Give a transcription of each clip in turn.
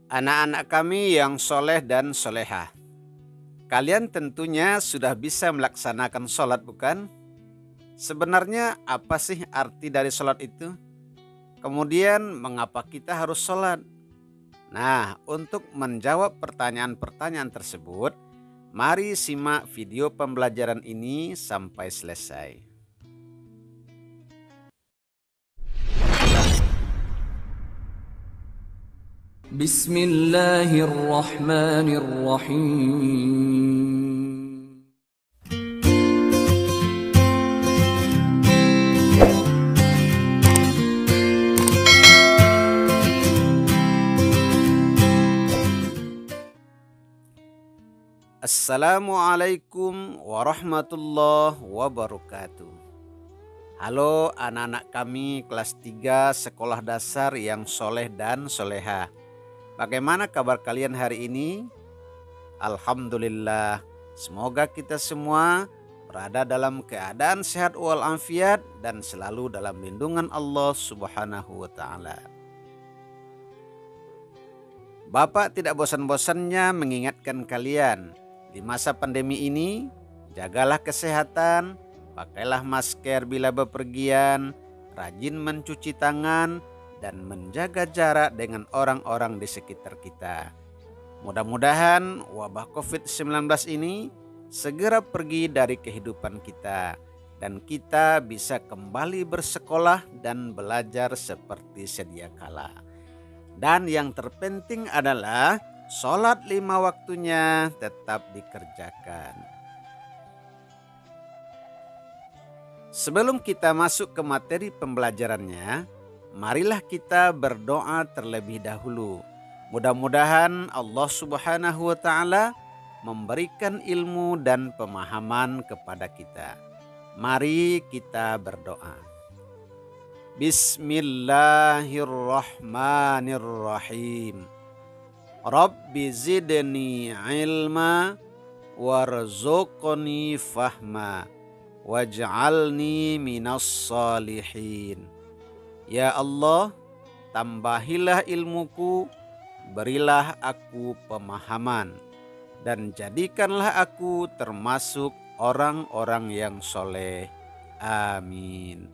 Anak-anak kami yang soleh dan solehah, kalian tentunya sudah bisa melaksanakan sholat bukan? Sebenarnya apa sih arti dari sholat itu? Kemudian mengapa kita harus sholat? Nah, untuk menjawab pertanyaan-pertanyaan tersebut, mari simak video pembelajaran ini sampai selesai. Bismillahirrahmanirrahim. Assalamualaikum warahmatullahi wabarakatuh. Halo anak-anak kami kelas 3 sekolah dasar yang soleh dan soleha. Bagaimana kabar kalian hari ini? Alhamdulillah, semoga kita semua berada dalam keadaan sehat walafiat dan selalu dalam lindungan Allah Subhanahu wa Ta'ala. Bapak tidak bosan-bosannya mengingatkan kalian, di masa pandemi ini jagalah kesehatan, pakailah masker bila bepergian, rajin mencuci tangan, dan menjaga jarak dengan orang-orang di sekitar kita. Mudah-mudahan wabah COVID-19 ini segera pergi dari kehidupan kita dan kita bisa kembali bersekolah dan belajar seperti sedia kala. Dan yang terpenting adalah sholat 5 waktunya tetap dikerjakan. Sebelum kita masuk ke materi pembelajarannya, marilah kita berdoa terlebih dahulu. Mudah-mudahan Allah Subhanahu wa Ta'ala memberikan ilmu dan pemahaman kepada kita. Mari kita berdoa. Bismillahirrahmanirrahim. Rabbi zidni ilma warzuqni fahma waj'alni minas salihin. Ya Allah, tambahilah ilmuku, berilah aku pemahaman, dan jadikanlah aku termasuk orang-orang yang soleh. Amin.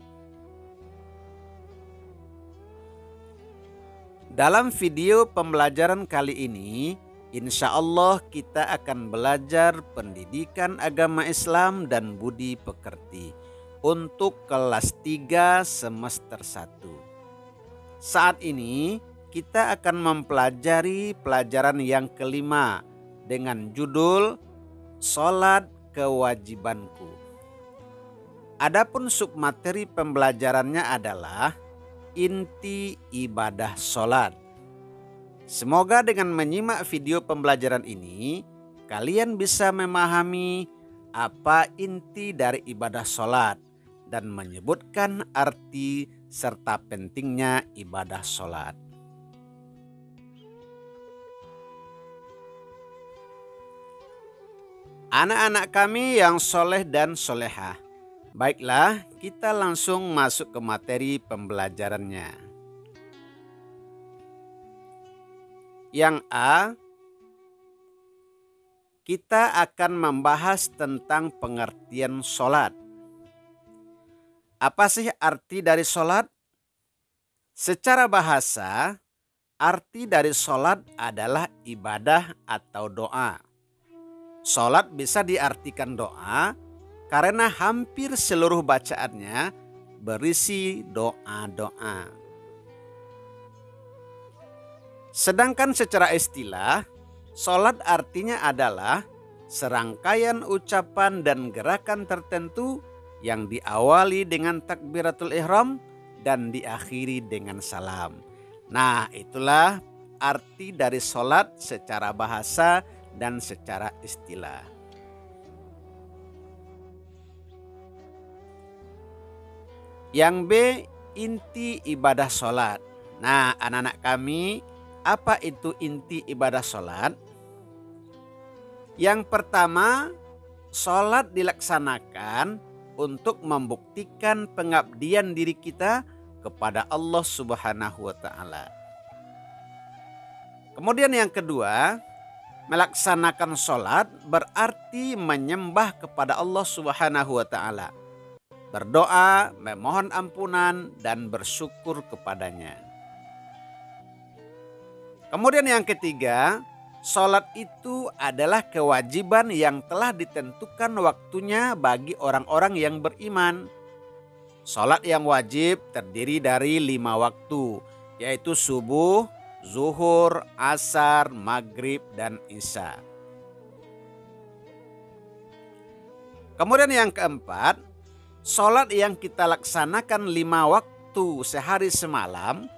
Dalam video pembelajaran kali ini, insya Allah kita akan belajar pendidikan agama Islam dan budi pekerti untuk kelas 3 semester 1. Saat ini kita akan mempelajari pelajaran yang kelima dengan judul Sholat Kewajibanku. Adapun submateri pembelajarannya adalah inti ibadah sholat. Semoga dengan menyimak video pembelajaran ini, kalian bisa memahami apa inti dari ibadah sholat dan menyebutkan arti serta pentingnya ibadah sholat. Anak-anak kami yang soleh dan solehah, baiklah kita langsung masuk ke materi pembelajarannya. Yang A, kita akan membahas tentang pengertian sholat. Apa sih arti dari sholat? Secara bahasa, arti dari sholat adalah ibadah atau doa. Sholat bisa diartikan doa karena hampir seluruh bacaannya berisi doa-doa. Sedangkan secara istilah, sholat artinya adalah serangkaian ucapan dan gerakan tertentu yang diawali dengan takbiratul ihram dan diakhiri dengan salam. Nah, itulah arti dari sholat secara bahasa dan secara istilah. Yang B, inti ibadah sholat. Nah, anak-anak kami, apa itu inti ibadah sholat? Yang pertama, sholat dilaksanakan untuk membuktikan pengabdian diri kita kepada Allah Subhanahu wa Ta'ala. Kemudian yang kedua, melaksanakan sholat berarti menyembah kepada Allah Subhanahu wa Ta'ala, berdoa, memohon ampunan, dan bersyukur kepadanya. Kemudian yang ketiga, sholat itu adalah kewajiban yang telah ditentukan waktunya bagi orang-orang yang beriman. Sholat yang wajib terdiri dari 5 waktu, yaitu subuh, zuhur, asar, maghrib, dan isya. Kemudian yang keempat, sholat yang kita laksanakan 5 waktu sehari semalam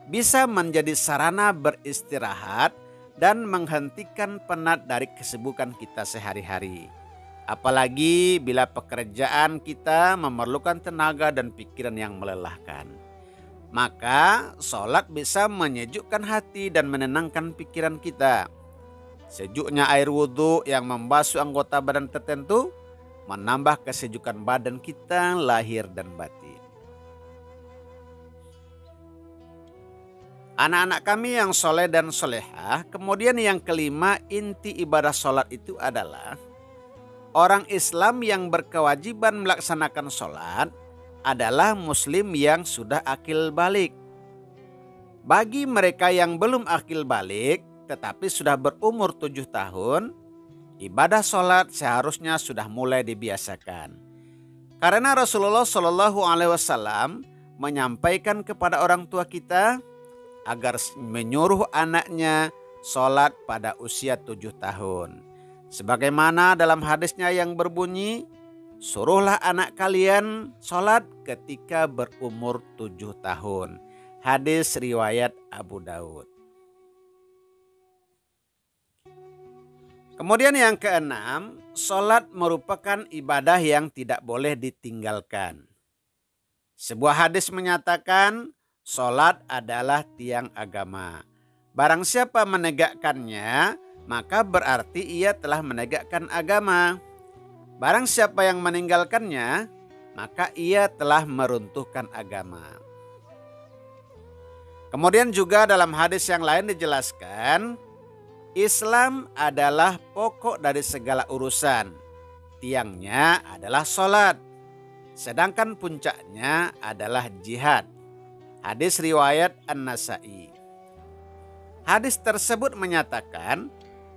bisa menjadi sarana beristirahat dan menghentikan penat dari kesibukan kita sehari-hari. Apalagi bila pekerjaan kita memerlukan tenaga dan pikiran yang melelahkan. Maka sholat bisa menyejukkan hati dan menenangkan pikiran kita. Sejuknya air wudhu yang membasuh anggota badan tertentu menambah kesejukan badan kita lahir dan batin. Anak-anak kami yang soleh dan solehah, kemudian yang kelima, inti ibadah sholat itu adalah orang Islam yang berkewajiban melaksanakan sholat adalah muslim yang sudah akil balik. Bagi mereka yang belum akil balik tetapi sudah berumur 7 tahun, ibadah sholat seharusnya sudah mulai dibiasakan. Karena Rasulullah Shallallahu Alaihi Wasallam menyampaikan kepada orang tua kita agar menyuruh anaknya sholat pada usia 7 tahun. Sebagaimana dalam hadisnya yang berbunyi, suruhlah anak kalian sholat ketika berumur 7 tahun. Hadis riwayat Abu Daud. Kemudian yang keenam, sholat merupakan ibadah yang tidak boleh ditinggalkan. Sebuah hadis menyatakan, sholat adalah tiang agama. Barang siapa menegakkannya, maka berarti ia telah menegakkan agama. Barang siapa yang meninggalkannya, maka ia telah meruntuhkan agama. Kemudian juga dalam hadis yang lain dijelaskan, Islam adalah pokok dari segala urusan. Tiangnya adalah sholat, sedangkan puncaknya adalah jihad. Hadis riwayat An-Nasa'i. Hadis tersebut menyatakan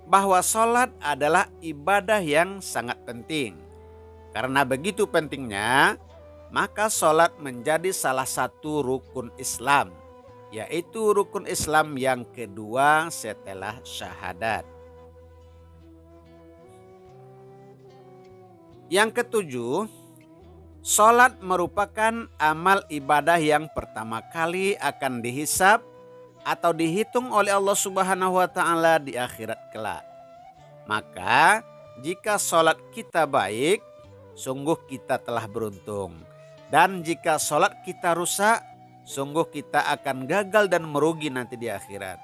bahwa sholat adalah ibadah yang sangat penting. Karena begitu pentingnya, maka sholat menjadi salah satu rukun Islam, yaitu rukun Islam yang kedua setelah syahadat. Yang ketujuh, sholat merupakan amal ibadah yang pertama kali akan dihisab atau dihitung oleh Allah Subhanahu wa Ta'ala di akhirat kelak. Maka jika sholat kita baik, sungguh kita telah beruntung. Dan jika sholat kita rusak, sungguh kita akan gagal dan merugi nanti di akhirat.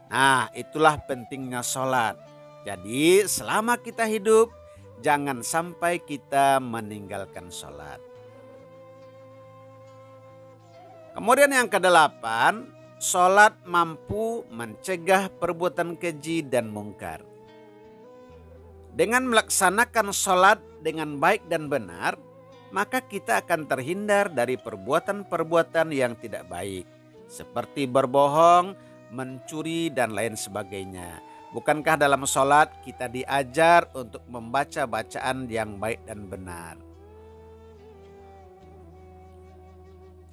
Nah, itulah pentingnya sholat. Jadi selama kita hidup, jangan sampai kita meninggalkan sholat. Kemudian yang kedelapan, sholat mampu mencegah perbuatan keji dan mungkar. Dengan melaksanakan sholat dengan baik dan benar, maka kita akan terhindar dari perbuatan-perbuatan yang tidak baik, seperti berbohong, mencuri, dan lain sebagainya. Bukankah dalam sholat kita diajar untuk membaca bacaan yang baik dan benar?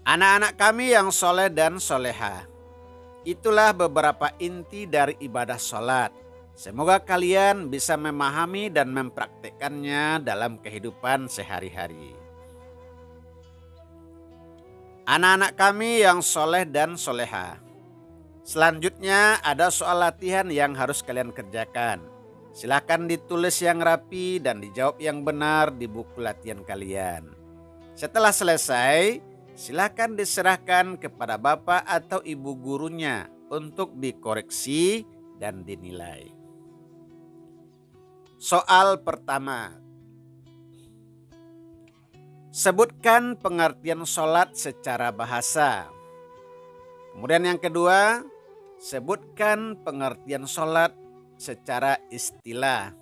Anak-anak kami yang soleh dan soleha, itulah beberapa inti dari ibadah sholat. Semoga kalian bisa memahami dan mempraktikkannya dalam kehidupan sehari-hari. Anak-anak kami yang soleh dan soleha, selanjutnya ada soal latihan yang harus kalian kerjakan. Silakan ditulis yang rapi dan dijawab yang benar di buku latihan kalian. Setelah selesai, silakan diserahkan kepada bapak atau ibu gurunya untuk dikoreksi dan dinilai. Soal pertama, sebutkan pengertian sholat secara bahasa. Kemudian yang kedua, sebutkan pengertian sholat secara istilah.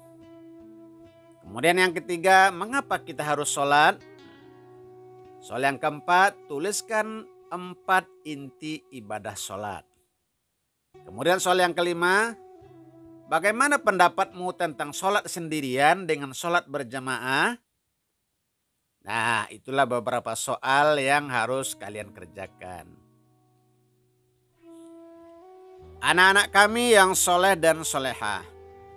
Kemudian yang ketiga, mengapa kita harus sholat? Soal yang keempat, tuliskan 4 inti ibadah sholat. Kemudian soal yang kelima, bagaimana pendapatmu tentang sholat sendirian dengan sholat berjamaah? Nah, itulah beberapa soal yang harus kalian kerjakan. Anak-anak kami yang soleh dan solehah,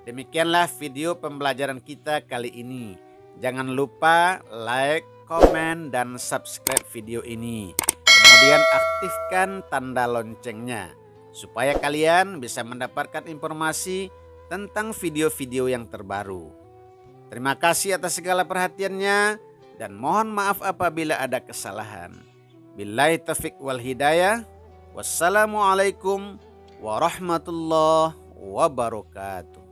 demikianlah video pembelajaran kita kali ini. Jangan lupa like, komen, dan subscribe video ini. Kemudian aktifkan tanda loncengnya, supaya kalian bisa mendapatkan informasi tentang video-video yang terbaru. Terima kasih atas segala perhatiannya dan mohon maaf apabila ada kesalahan. Billahi taufiq wal hidayah. Wassalamualaikum warahmatullahi wabarakatuh.